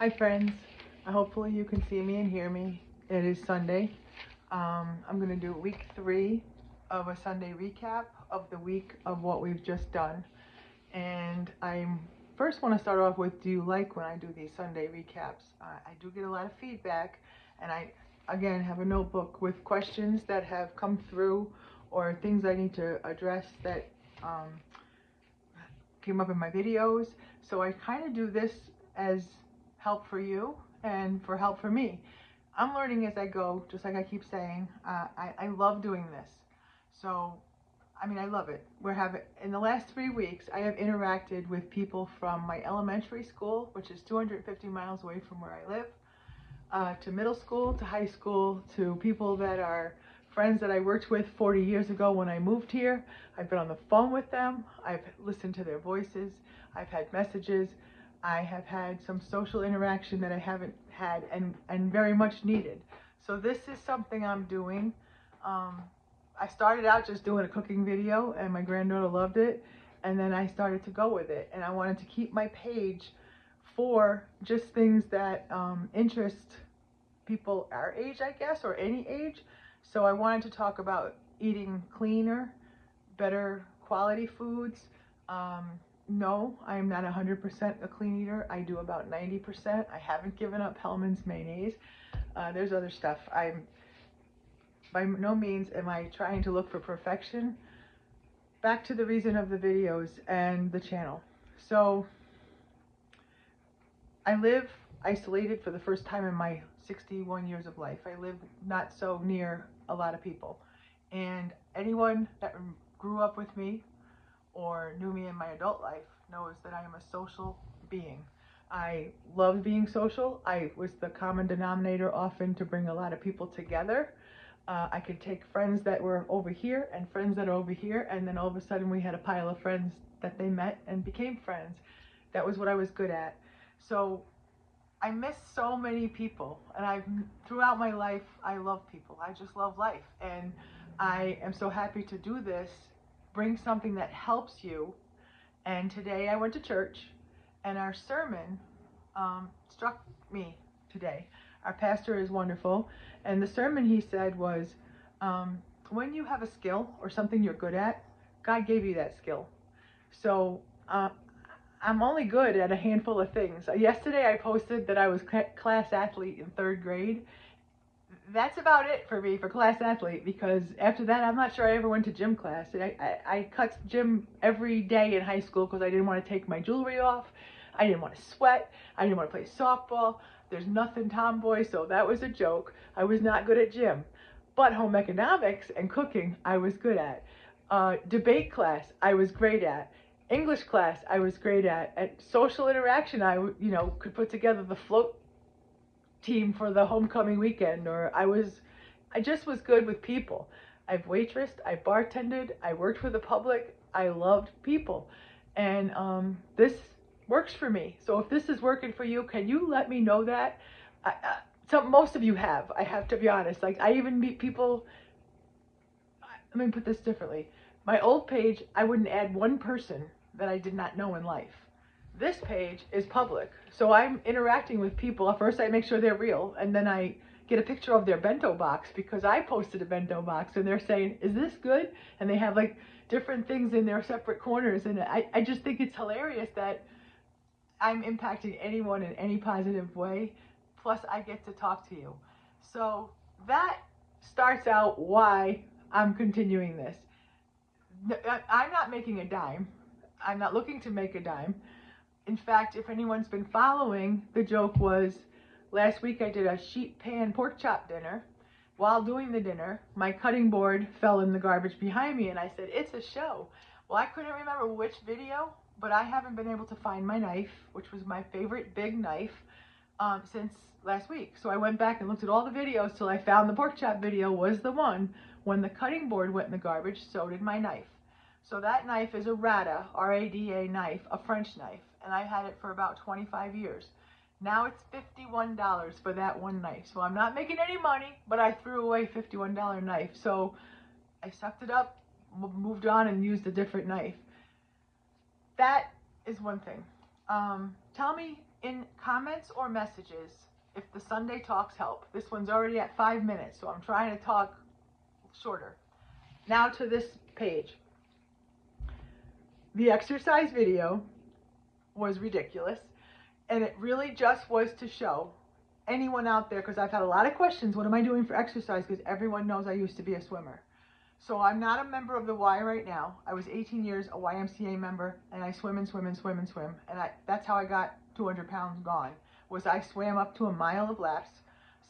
Hi friends, hopefully you can see me and hear me. It is Sunday. I'm going to do week 3 of a Sunday recap of the week of what we've just done. And I first want to start off with, do you like when I do these Sunday recaps? I do get a lot of feedback, and I again have a notebook with questions that have come through or things I need to address that came up in my videos. So I kind of do this as help for you and for help for me. I'm learning as I go, just like I keep saying. I love doing this. So, I love it. In the last 3 weeks, I have interacted with people from my elementary school, which is 250 miles away from where I live, to middle school, to high school, to people that are friends that I worked with 40 years ago when I moved here. I've been on the phone with them. I've listened to their voices. I've had messages. I have had some social interaction that I haven't had and very much needed. So this is something I'm doing. I started out just doing a cooking video and my granddaughter loved it, and then I started to go with it, and I wanted to keep my page for just things that interest people our age, I guess, or any age. So I wanted to talk about eating cleaner, better quality foods. No, I am not 100% a clean eater. I do about 90%. I haven't given up Hellmann's mayonnaise. There's other stuff. By no means am I trying to look for perfection. Back to the reason of the videos and the channel. So I live isolated for the first time in my 61 years of life. I live not so near a lot of people. And anyone that grew up with me or knew me in my adult life knows that I am a social being. I love being social. I was the common denominator often to bring a lot of people together. I could take friends that were over here and friends that are over here, and then all of a sudden we had a pile of friends that they met and became friends. That was what I was good at. So I miss so many people, and throughout my life, I love people. I just love life, and I am so happy to do this, bring something that helps you. And today I went to church, and our sermon struck me today. Our pastor is wonderful, and the sermon he said was, when you have a skill or something you're good at, God gave you that skill. So I'm only good at a handful of things. Yesterday I posted that I was class athlete in 3rd grade. That's about it for me for class athlete, because after that I'm not sure I ever went to gym class. I cut gym every day in high school because I didn't want to take my jewelry off. I didn't want to sweat. I didn't want to play softball. There's nothing tomboy, so that was a joke. I was not good at gym. But home economics and cooking I was good at. Debate class I was great at. English class I was great at. At social interaction I could put together the float team for the homecoming weekend, or I just was good with people. I've waitressed, I bartended, I worked for the public. I loved people, and this works for me. So if this is working for you, can you let me know that? Most of you have. I have to be honest. Like, I even meet people. Let me put this differently. My old page, I wouldn't add one person that I did not know in life. This page is public, so I'm interacting with people. First I make sure they're real, and then I get a picture of their bento box because I posted a bento box, and they're saying, is this good? And they have like different things in their separate corners, and I just think it's hilarious that I'm impacting anyone in any positive way, plus I get to talk to you. So that starts out why I'm continuing this. I'm not making a dime. I'm not looking to make a dime. In fact, if anyone's been following, the joke was, last week I did a sheet pan pork chop dinner. While doing the dinner, my cutting board fell in the garbage behind me, and I said, it's a show. Well, I couldn't remember which video, but I haven't been able to find my knife, which was my favorite big knife, since last week. So I went back and looked at all the videos till I found the pork chop video was the one. When the cutting board went in the garbage, so did my knife. So that knife is a Rada, R-A-D-A knife, a French knife, and I've had it for about 25 years. Now it's $51 for that one knife. So I'm not making any money, but I threw away a $51 knife. So I sucked it up, moved on, and used a different knife. That is one thing. Tell me in comments or messages if the Sunday talks help. This one's already at 5 minutes, so I'm trying to talk shorter. Now to this page. The exercise video was ridiculous, and it really just was to show anyone out there, because I've had a lot of questions, what am I doing for exercise, because everyone knows I used to be a swimmer. So I'm not a member of the Y right now. I was 18 years a YMCA member, and I swim and swim and swim and swim, and that's how I got 200 pounds gone, was I swam up to a mile of laps,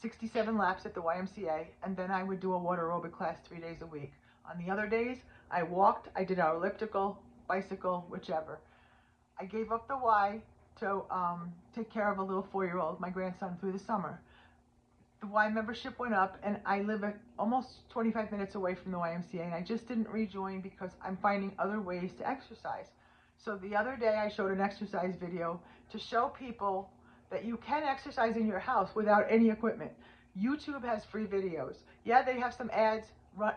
67 laps at the YMCA, and then I would do a water aerobic class 3 days a week. On the other days, I walked, I did our elliptical, bicycle, whichever. I gave up the Y to take care of a little 4-year-old, my grandson, through the summer. The Y membership went up, and I live at almost 25 minutes away from the YMCA, and I just didn't rejoin because I'm finding other ways to exercise. So the other day I showed an exercise video to show people that you can exercise in your house without any equipment. YouTube has free videos. Yeah, they have some ads,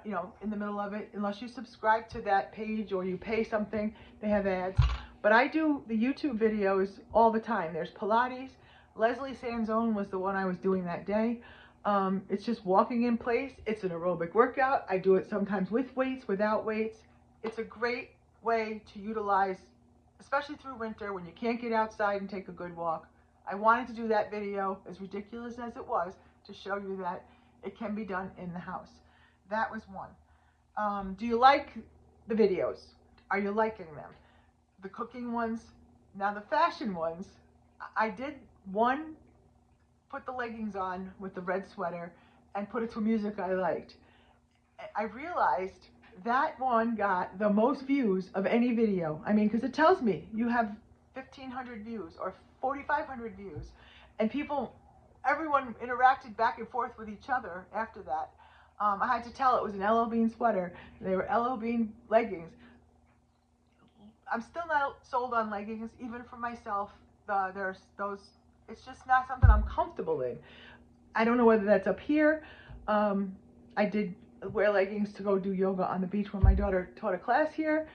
you know, in the middle of it. Unless you subscribe to that page or you pay something, they have ads. But I do the YouTube videos all the time. There's Pilates. Leslie Sanzone was the one I was doing that day. It's just walking in place. It's an aerobic workout. I do it sometimes with weights, without weights. It's a great way to utilize, especially through winter when you can't get outside and take a good walk. I wanted to do that video, as ridiculous as it was, to show you that it can be done in the house. That was one. Do you like the videos? Are you liking them? The cooking ones? Now the fashion ones, I did one, put the leggings on with the red sweater and put it to music I liked. I realized that one got the most views of any video. I mean, because it tells me you have 1,500 views or 4,500 views, and everyone interacted back and forth with each other after that. I had to tell it was an LL Bean sweater. They were LL Bean leggings. I'm still not sold on leggings, even for myself. There's those. It's just not something I'm comfortable in. I don't know whether that's up here. I did wear leggings to go do yoga on the beach when my daughter taught a class here.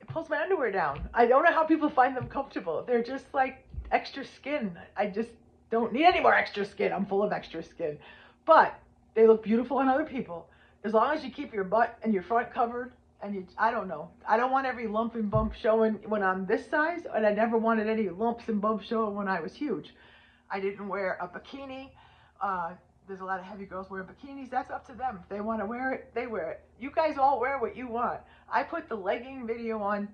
It pulls my underwear down. I don't know how people find them comfortable. They're just like extra skin. I just don't need any more extra skin. I'm full of extra skin. But they look beautiful on other people. As long as you keep your butt and your front covered, and I don't know. I don't want every lump and bump showing when I'm this size, and I never wanted any lumps and bumps showing when I was huge. I didn't wear a bikini. There's a lot of heavy girls wearing bikinis. That's up to them. If they want to wear it, they wear it. You guys all wear what you want. I put the legging video on.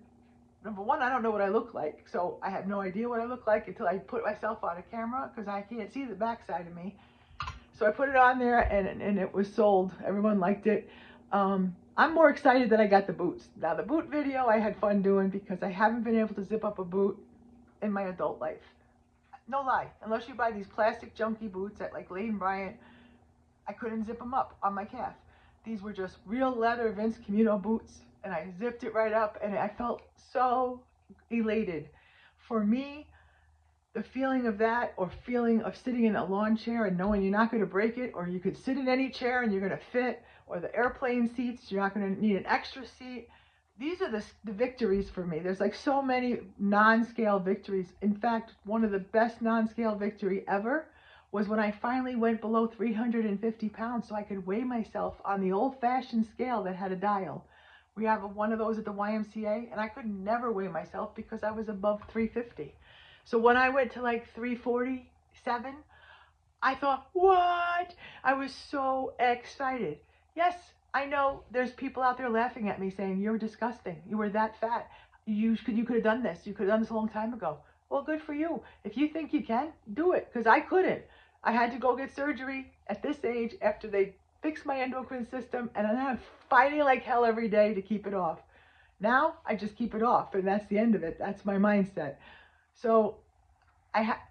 Number one, I don't know what I look like, so I have no idea what I look like until I put myself on a camera, because I can't see the backside of me. So I put it on there, and it was sold. Everyone liked it. I'm more excited that I got the boots. Now, the boot video I had fun doing because I haven't been able to zip up a boot in my adult life. No lie. Unless you buy these plastic junky boots at like Lane Bryant, I couldn't zip them up on my calf. These were just real leather Vince Camuto boots, and I zipped it right up, and I felt so elated. For me, the feeling of that, or feeling of sitting in a lawn chair and knowing you're not going to break it, or you could sit in any chair and you're going to fit, or the airplane seats, you're not going to need an extra seat. These are the victories for me. There's like so many non-scale victories. In fact, one of the best non-scale victory ever was when I finally went below 350 pounds so I could weigh myself on the old-fashioned scale that had a dial. We have one of those at the YMCA, and I could never weigh myself because I was above 350. So when I went to like 347, I thought, what? I was so excited. Yes, I know there's people out there laughing at me saying, you're disgusting. You were that fat. You could have done this. You could have done this a long time ago. Well, good for you. If you think you can, do it, because I couldn't. I had to go get surgery at this age after they fixed my endocrine system, and I'm fighting like hell every day to keep it off. Now, I just keep it off, and that's the end of it. That's my mindset. So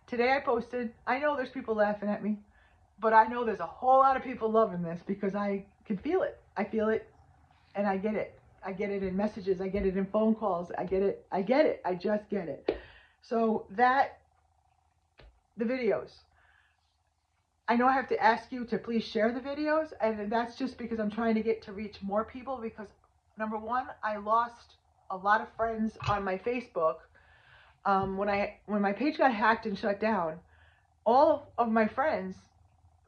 today I posted, I know there's people laughing at me, but I know there's a whole lot of people loving this because I can feel it. I feel it, and I get it. I get it in messages. I get it in phone calls. I get it. I get it. I just get it. So the videos. I know I have to ask you to please share the videos, and that's just because I'm trying to get to reach more people, because number one, I lost a lot of friends on my Facebook when my page got hacked and shut down, all of my friends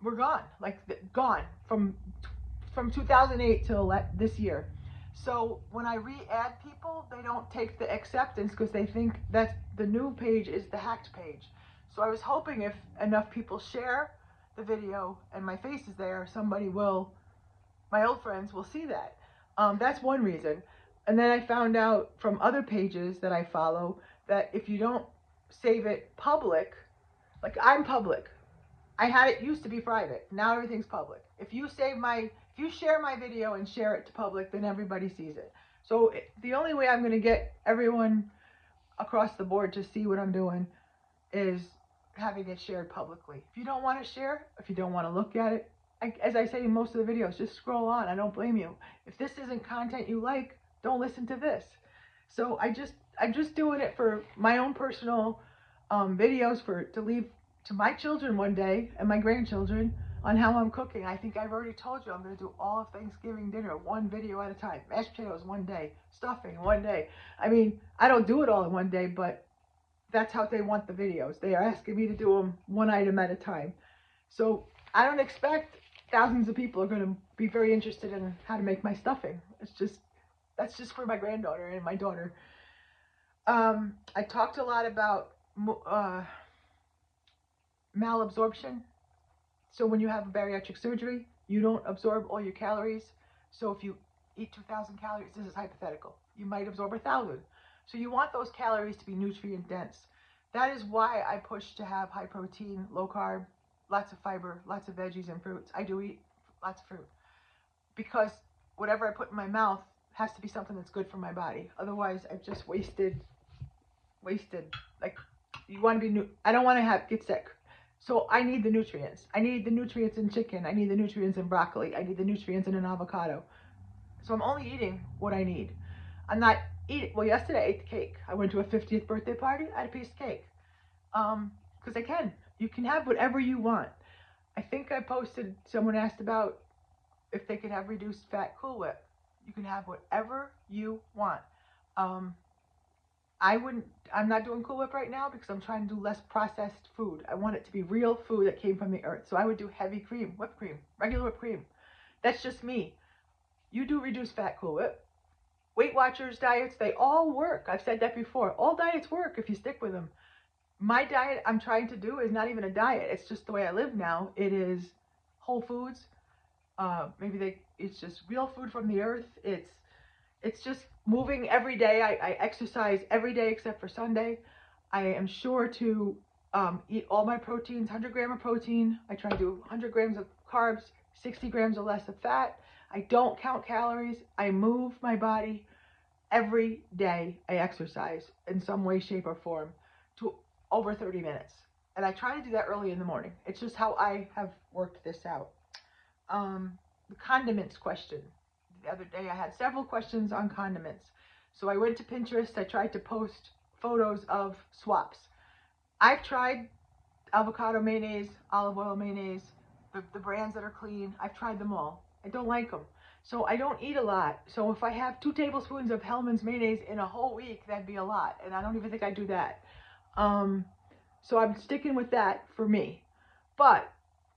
were gone, like gone from 2008 till this year. So when I re-add people, they don't take the acceptance because they think that the new page is the hacked page. So I was hoping if enough people share the video and my face is there, my old friends will see that. That's one reason. And then I found out from other pages that I follow that if you don't save it public, like I'm public. I had it used to be private. Now everything's public. If you share my video and share it to public, then everybody sees it. So the only way I'm going to get everyone across the board to see what I'm doing is having it shared publicly. If you don't want to share, if you don't want to look at it, as I say in most of the videos, just scroll on. I don't blame you. If this isn't content you like, don't listen to this. So I'm just doing it for my own personal videos to leave to my children one day and my grandchildren on how I'm cooking. I think I've already told you I'm going to do all of Thanksgiving dinner one video at a time. Mashed potatoes one day, stuffing one day. I mean, I don't do it all in one day, but that's how they want the videos. They are asking me to do them one item at a time. So I don't expect thousands of people are going to be very interested in how to make my stuffing. That's just for my granddaughter and my daughter. I talked a lot about malabsorption. So when you have a bariatric surgery, you don't absorb all your calories. So if you eat 2,000 calories, this is hypothetical, you might absorb 1,000. So you want those calories to be nutrient dense. That is why I push to have high protein, low carb, lots of fiber, lots of veggies and fruits. I do eat lots of fruit because whatever I put in my mouth has to be something that's good for my body. Otherwise, I've just wasted. Like, you want to be I don't want to get sick. So I need the nutrients. I need the nutrients in chicken. I need the nutrients in broccoli. I need the nutrients in an avocado. So I'm only eating what I need. I'm not eating. Well, yesterday I ate the cake. I went to a 50th birthday party. I had a piece of cake. Because I can. You can have whatever you want. I think I posted, someone asked about if they could have reduced fat Cool Whip. You can have whatever you want. I'm not doing Cool Whip right now because I'm trying to do less processed food. I want it to be real food that came from the earth. So I would do heavy cream, whipped cream, regular whipped cream. That's just me. You do reduced fat Cool Whip. Weight Watchers diets, they all work. I've said that before. All diets work if you stick with them. My diet I'm trying to do is not even a diet. It's just the way I live now. It is whole foods. It's just real food from the earth. It's just moving every day. I exercise every day except for Sunday. I am sure to eat all my proteins, 100 grams of protein. I try to do 100 grams of carbs, 60 grams or less of fat. I don't count calories. I move my body every day. I exercise in some way, shape, or form to over 30 minutes. And I try to do that early in the morning. It's just how I have worked this out. The condiments question. The other day I had several questions on condiments. So I went to Pinterest. I tried to post photos of swaps. I've tried avocado mayonnaise, olive oil mayonnaise, the brands that are clean. I've tried them all. I don't like them. So I don't eat a lot. So if I have 2 tablespoons of Hellmann's mayonnaise in a whole week, that'd be a lot. And I don't even think I do that. So I'm sticking with that for me. But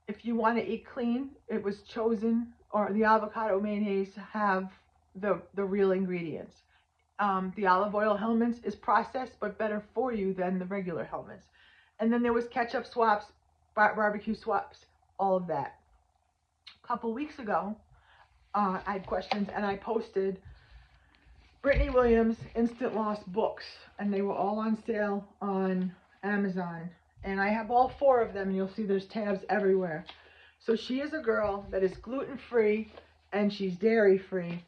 if you want to eat clean, it was chosen, or the avocado mayonnaise have the real ingredients. The olive oil Hellmann's is processed but better for you than the regular Hellmann's. And then there was ketchup swaps, barbecue swaps, all of that. A couple weeks ago, I had questions and I posted Brittany Williams Instant Loss books, and they were all on sale on Amazon. And I have all 4 of them, and you'll see there's tabs everywhere. So she is a girl that is gluten-free and she's dairy-free,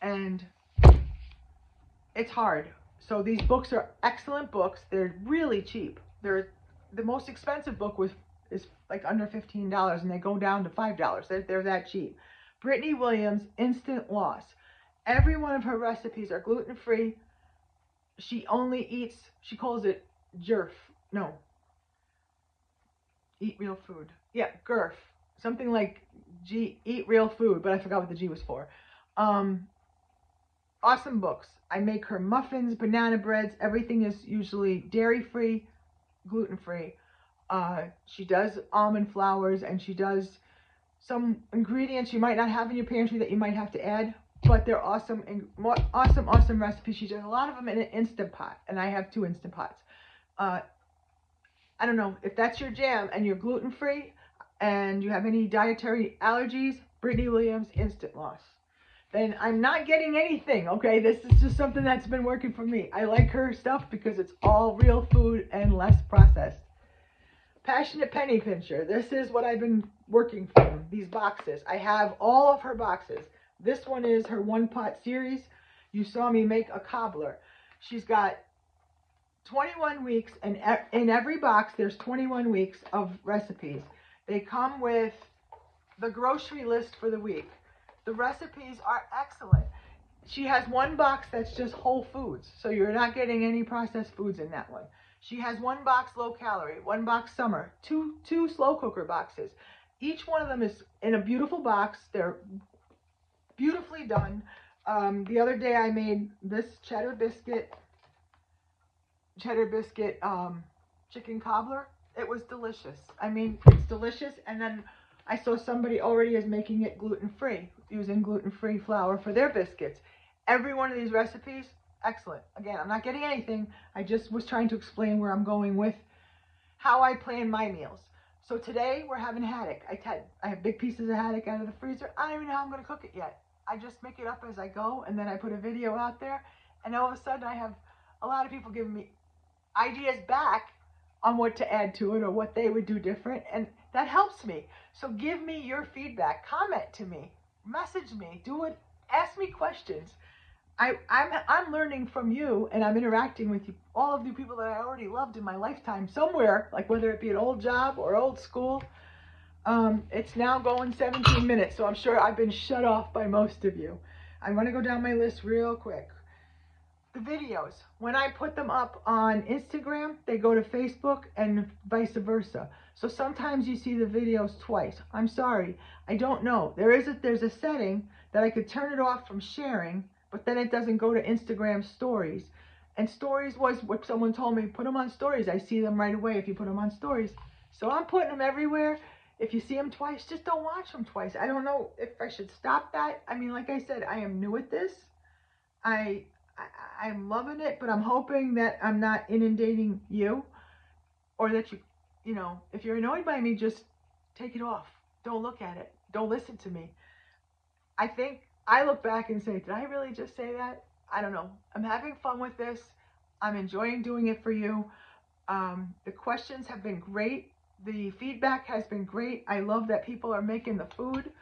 and it's hard. So these books are excellent books. They're really cheap. The most expensive book is like under $15, and they go down to $5. They're that cheap. Brittany Williams Instant Loss. Every one of her recipes are gluten-free. She only eats, she calls it GERF. No. Eat real food. Yeah, GERF. Something like eat real food, but I forgot what the G was for. awesome books. I make her muffins, banana breads. Everything is usually dairy-free, gluten-free. She does almond flours, and she does some ingredients you might not have in your pantry that you might have to add, but they're awesome and awesome recipes. She does a lot of them in an Instant Pot, and I have 2 Instant Pots. I don't know if that's your jam and you're gluten-free and you have any dietary allergies, Brittany Williams Instant Loss. Then I'm not getting anything, okay? This is just something that's been working for me. I like her stuff because it's all real food and less processed. Passionate Penny Pincher. This is what I've been working from, these boxes. I have all of her boxes. This one is her 1-pot series. You saw me make a cobbler. She's got 21 weeks, and in every box there's 21 weeks of recipes. They come with the grocery list for the week. The recipes are excellent. She has 1 box that's just whole foods, so you're not getting any processed foods in that one. She has 1 box low calorie, 1 box summer, two slow cooker boxes. Each one of them is in a beautiful box. They're beautifully done. The other day I made this cheddar biscuit chicken cobbler. It was delicious. I mean, it's delicious. And then I saw somebody already is making it gluten-free, using gluten-free flour for their biscuits. Every one of these recipes, excellent. Again, I'm not getting anything. I just was trying to explain where I'm going with how I plan my meals. So today we're having haddock. I have big pieces of haddock out of the freezer. I don't even know how I'm going to cook it yet. I just make it up as I go, and then I put a video out there, and all of a sudden I have a lot of people giving me ideas back on what to add to it or what they would do different, and that helps me. So give me your feedback, comment to me, message me, do it, ask me questions. I'm learning from you, and I'm interacting with you, all of the people that I already loved in my lifetime somewhere, like whether it be an old job or old school. It's now going 17 minutes, so I'm sure I've been shut off by most of you. I'm going to go down my list real quick. The videos, when I put them up on Instagram, they go to Facebook and vice versa. So sometimes you see the videos twice. I'm sorry, I don't know. There's a setting that I could turn it off from sharing, but then it doesn't go to Instagram stories. And stories was what someone told me, put them on stories. I see them right away if you put them on stories. So I'm putting them everywhere. If you see them twice, just don't watch them twice. I don't know if I should stop that. I mean, like I said, I am new at this. I'm loving it, but I'm hoping that I'm not inundating you, or that you know, if you're annoyed by me, just take it off. Don't look at it. Don't listen to me. I think I look back and say, did I really just say that? I don't know. I'm having fun with this. I'm enjoying doing it for you. The questions have been great. The feedback has been great. I love that people are making the food,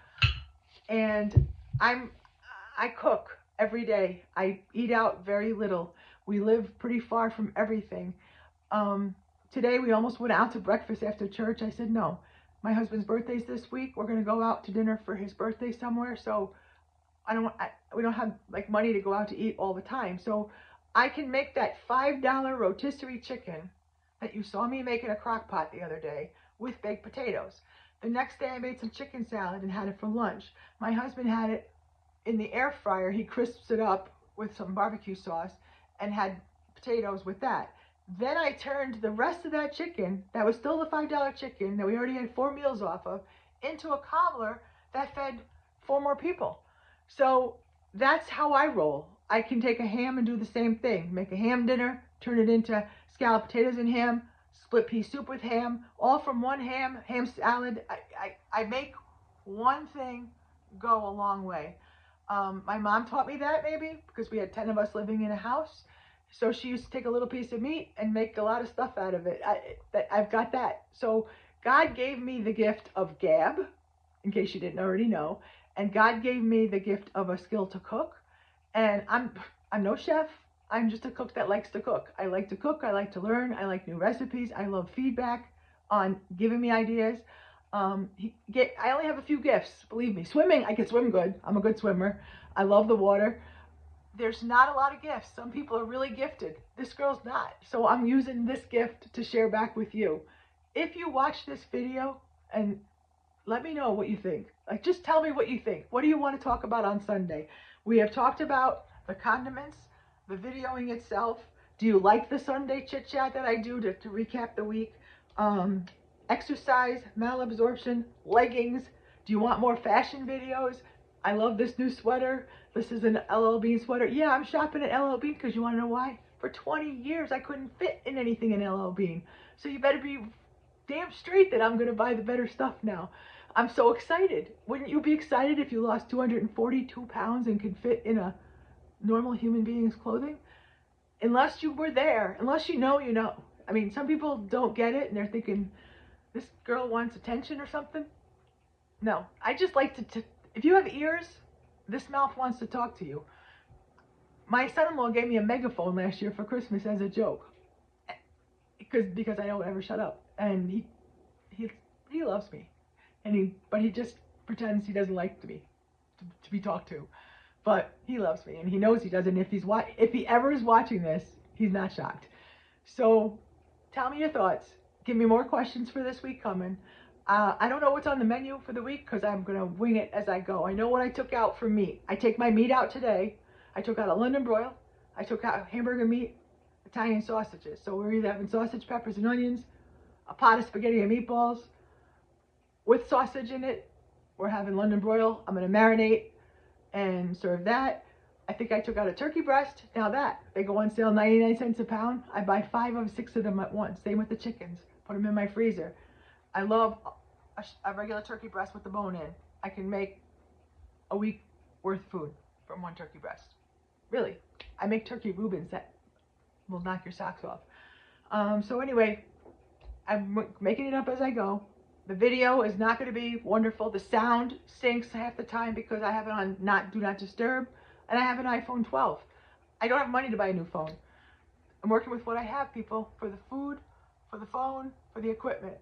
and I cook every day. I eat out very little. We live pretty far from everything. Today we almost went out to breakfast after church. I said, no, my husband's birthday's this week. We're going to go out to dinner for his birthday somewhere. So we don't have like money to go out to eat all the time. So I can make that $5 rotisserie chicken that you saw me make in a crock pot the other day with baked potatoes. The next day I made some chicken salad and had it for lunch. My husband had it in the air fryer. He crisps it up with some barbecue sauce and had potatoes with that. Then I turned the rest of that chicken, that was still the $5 chicken that we already had 4 meals off of, into a cobbler that fed 4 more people. So that's how I roll. I can take a ham and do the same thing. Make a ham dinner, turn it into scalloped potatoes and ham, split pea soup with ham, all from one ham salad. I make one thing go a long way. My mom taught me that, maybe because we had 10 of us living in a house. So she used to take a little piece of meat and make a lot of stuff out of it. I've got that. So God gave me the gift of gab, in case you didn't already know, and God gave me the gift of a skill to cook. And I'm no chef. I'm just a cook that likes to cook. I like to cook. I like to learn. I like new recipes. I love feedback on giving me ideas. I only have a few gifts, believe me. Swimming, I can swim good. I'm a good swimmer. I love the water. There's not a lot of gifts. Some people are really gifted. This girl's not. So I'm using this gift to share back with you. If you watch this video, and let me know what you think. Like, just tell me what you think. What do you want to talk about on Sunday? We have talked about the condiments, the videoing itself. Do you like the Sunday chit chat that I do to recap the week? Exercise, malabsorption, leggings. Do you want more fashion videos? I love this new sweater. This is an LL Bean sweater. Yeah, I'm shopping at LL Bean because you want to know why? For 20 years, I couldn't fit in anything in LL Bean. So you better be damn straight that I'm going to buy the better stuff now. I'm so excited. Wouldn't you be excited if you lost 242 pounds and could fit in a normal human being's clothing? Unless you were there, unless you know, you know. I mean, some people don't get it and they're thinking, this girl wants attention or something. No, I just like to if you have ears, this mouth wants to talk to you. My son-in-law gave me a megaphone last year for Christmas as a joke. Because I don't ever shut up. And he loves me. But he just pretends he doesn't like to be talked to. But he loves me, and he knows he does. And if he ever is watching this, he's not shocked. So tell me your thoughts. Give me more questions for this week coming. I don't know what's on the menu for the week because I'm going to wing it as I go. I know what I took out for meat. I take my meat out today. I took out a London broil. I took out hamburger meat, Italian sausages. So we're either having sausage, peppers, and onions, a pot of spaghetti and meatballs with sausage in it. We're having London broil. I'm going to marinate and serve that. I think I took out a turkey breast. Now that, they go on sale 99 cents a pound. I buy 5 of 6 of them at once. Same with the chickens. Put them in my freezer. I love a regular turkey breast with the bone in. I can make a week worth of food from one turkey breast. Really. I make turkey Reubens that will knock your socks off. So anyway, I'm making it up as I go. The video is not going to be wonderful. The sound stinks half the time because I have it on Do Not Disturb, and I have an iPhone 12. I don't have money to buy a new phone. I'm working with what I have, people, for the food, for the phone, for the equipment.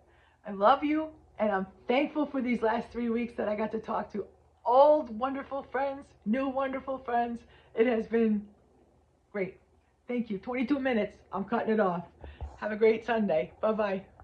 I love you, and I'm thankful for these last 3 weeks that I got to talk to old wonderful friends, new wonderful friends. It has been great. Thank you. 22 minutes. I'm cutting it off. Have a great Sunday. Bye-bye.